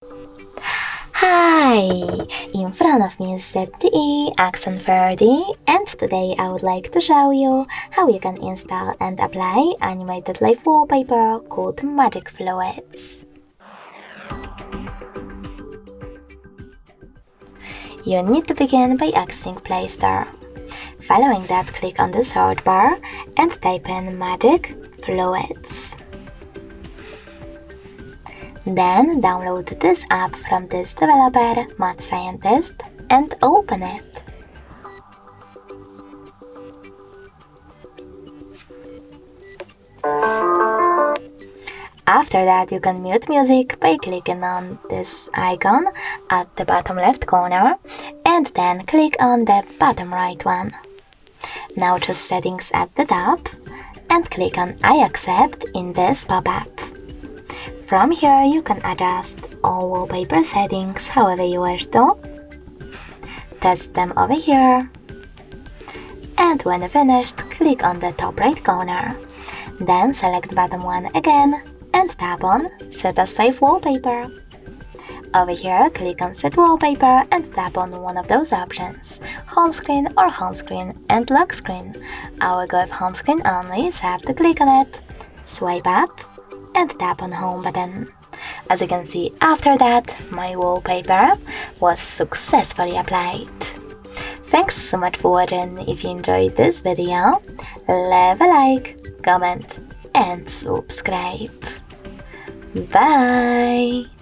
Hi! In front of me is ZTE Axon 30, and today I would like to show you how you can install and apply animated live wallpaper called Magic Fluids. You need to begin by accessing Play Store. Following that, click on the search bar and type in Magic Fluids. Then download this app from this developer, Mad Scientist, and open it. After that, you can mute music by clicking on this icon at the bottom left corner and then click on the bottom right one. Now choose Settings at the top and click on I accept in this pop-up. From here, you can adjust all wallpaper settings however you wish to. Test them over here. And when finished, click on the top right corner. Then select bottom one again and tap on Set as Live Wallpaper. Over here, click on Set Wallpaper and tap on one of those options, Home Screen or Home Screen and Lock Screen. I will go with Home Screen only, so I have to click on it, swipe up, and tap on Home button. As you can see, after that, my wallpaper was successfully applied. Thanks so much for watching. If you enjoyed this video, leave a like, comment and subscribe. Bye!